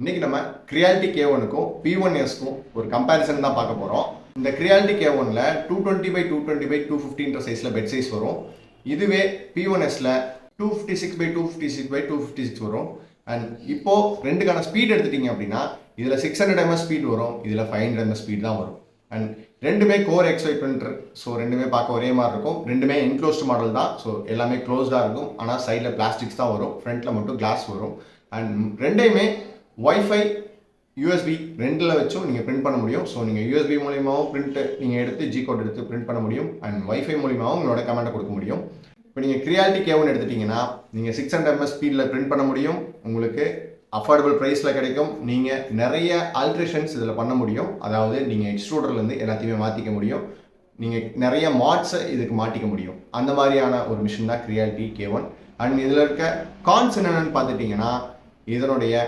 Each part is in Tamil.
இன்னைக்கு நம்ம கிரியாலிட்டி K1க்கும் P1Sக்கும் ஒரு கம்பேரிசன் தான் பார்க்க போகிறோம். இந்த கிரியாலிட்டி K1ல 220x220x250 சைஸில் பெட் சைஸ் வரும். இதுவே P1Sல 256x256x256 வரும். அண்ட் இப்போ ரெண்டுக்கான ஸ்பீட் எடுத்துட்டீங்க அப்படின்னா இதில் 600 ms ஸ்பீட் வரும், இதில் 500 ms ஸ்பீட் தான் வரும். அண்ட் ரெண்டுமே கோர் XY பிரிண்டர். ஸோ ரெண்டுமே பார்க்க ஒரே மாதிரி இருக்கும். ரெண்டுமே என்க்ளோஸ்டு மாடல் தான். ஸோ எல்லாமே க்ளோஸ்டாக இருக்கும். ஆனால் சைடில் பிளாஸ்டிக்ஸ் தான் வரும், ஃப்ரண்ட்டில் மட்டும் கிளாஸ் வரும். அண்ட் ரெண்டையுமே வைஃபை யூஎஸ்பி ரெண்டில் வச்சும் நீங்கள் பிரிண்ட் பண்ண முடியும். ஸோ நீங்கள் யூஎஸ்பி மூலியமாகவும் பிரிண்ட் நீங்கள் எடுத்து ஜி கோட் எடுத்து பிரிண்ட் பண்ண முடியும். அண்ட் வைஃபை மூலியமாகவும் உங்களோட கமெண்ட்டை கொடுக்க முடியும். இப்போ நீங்கள் கிரியாலிட்டி K1 எடுத்துட்டிங்கன்னா நீங்கள் 600 ms ஸ்பீடில் பிரிண்ட் பண்ண முடியும். உங்களுக்கு அஃபோர்டபுள் ப்ரைஸில் கிடைக்கும். நீங்கள் நிறைய ஆல்ட்ரேஷன்ஸ் இதில் பண்ண முடியும். அதாவது நீங்கள் எக்ஸ்ட்ரூடர்லேருந்து எல்லாத்தையுமே மாற்றிக்க முடியும். நீங்கள் நிறைய மாட்ஸை இதுக்கு மாட்டிக்க முடியும். அந்த மாதிரியான ஒரு மிஷின் தான் கிரியாலிட்டி K1. அண்ட் இதில் இருக்க கான்ஸ் என்னென்னு பார்த்துட்டிங்கன்னா இதனுடைய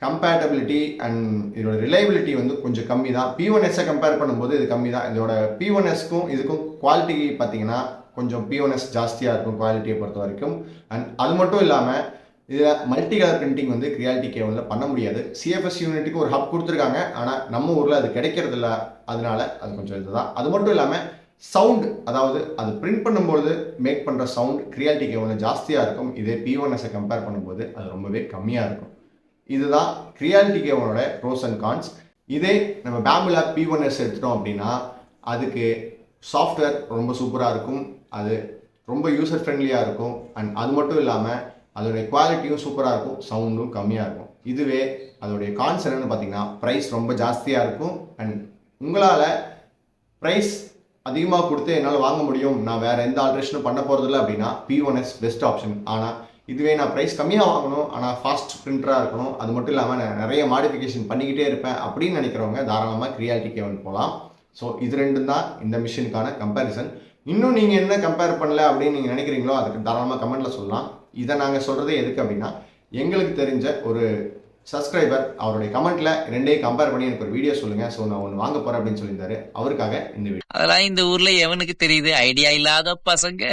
கம்பேட்டபிலிட்டி அண்ட் இதோட ரிலையபிலிட்டி வந்து கொஞ்சம் கம்மி தான். P1Sஐ கம்பேர் பண்ணும்போது இது கம்மி தான். இதோட P1Sக்கும் இதுக்கும் குவாலிட்டி பார்த்தீங்கன்னா கொஞ்சம் P1S ஜாஸ்தியாக இருக்கும் குவாலிட்டியை பொறுத்த வரைக்கும். அண்ட் அது மட்டும் இல்லாமல் இதில் மல்டி கலர் பிரிண்டிங் வந்து கிரியாலிட்டி K1ல பண்ண முடியாது. CFS யூனிட்டுக்கு ஒரு ஹப் கொடுத்துருக்காங்க, ஆனால் நம்ம ஊரில் அது கிடைக்கிறது இல்லை. அதனால அது கொஞ்சம் இதுதான். அது மட்டும் இல்லாமல் சவுண்ட், அதாவது அது பிரிண்ட் பண்ணும்போது மேக் பண்ணுற சவுண்ட் கிரியாலிட்டி K1ல ஜாஸ்தியாக இருக்கும். இதே P1Sஐ கம்பேர் பண்ணும்போது அது ரொம்பவே கம்மியாக இருக்கும். இதுதான் கிரியாலிட்டி K1ஓட ப்ரோஸ் அண்ட் கான்ஸ். இதே நம்ம பேம்பு லேப் P1S எடுத்துட்டோம் அப்படின்னா அதுக்கு சாஃப்ட்வேர் ரொம்ப சூப்பராக இருக்கும், அது ரொம்ப யூசர் ஃப்ரெண்ட்லியாக இருக்கும். அண்ட் அது மட்டும் இல்லாமல் அதோடைய குவாலிட்டியும் சூப்பராக இருக்கும், சவுண்டும் கம்மியாக இருக்கும். இதுவே அதோடைய கான்ஸ் என்னென்னு பார்த்தீங்கன்னா ப்ரைஸ் ரொம்ப ஜாஸ்தியாக இருக்கும். அண்ட் உங்களால் ப்ரைஸ் அதிகமாக கொடுத்து என்னால் வாங்க முடியும், நான் வேறு எந்த ஆல்ட்ரேஷனும் பண்ண போகிறதில்ல அப்படின்னா P1S பெஸ்ட் ஆப்ஷன். ஆனால் இதுவே நான் ப்ரைஸ் கம்மியாக வாங்கணும், ஆனால் ஃபாஸ்ட் பிரிண்டராக இருக்கணும், அது மட்டும் இல்லாமல் நான் நிறைய மாடிஃபிகேஷன் பண்ணிக்கிட்டே இருப்பேன் அப்படின்னு நினைக்கிறவங்க தாராளமாக கிரியாலிட்டி K1 போகலாம். ஸோ இது ரெண்டும் தான் இந்த மிஷினுக்கான கம்பேரிசன். இன்னும் நீங்கள் என்ன கம்பேர் பண்ணல அப்படின்னு நீங்கள் நினைக்கிறீங்களோ அதுக்கு தாராளமாக கமெண்ட்டில் சொல்லலாம். இதை நாங்கள் சொல்கிறதே எதுக்கு அப்படின்னா எங்களுக்கு தெரிஞ்ச ஒரு சப்ஸ்கிரைபர் அவருடைய கமெண்ட்டில் ரெண்டையும் கம்பேர் பண்ணி எனக்கு ஒரு வீடியோ சொல்லுங்கள், ஸோ நான் ஒன்று வாங்க போகிறேன் அப்படின்னு சொல்லியிருந்தாரு. அவருக்காக இந்த வீடியோ. அதெல்லாம் இந்த ஊர்ல எவனுக்கு தெரியுது? ஐடியா இல்லாத பசங்க.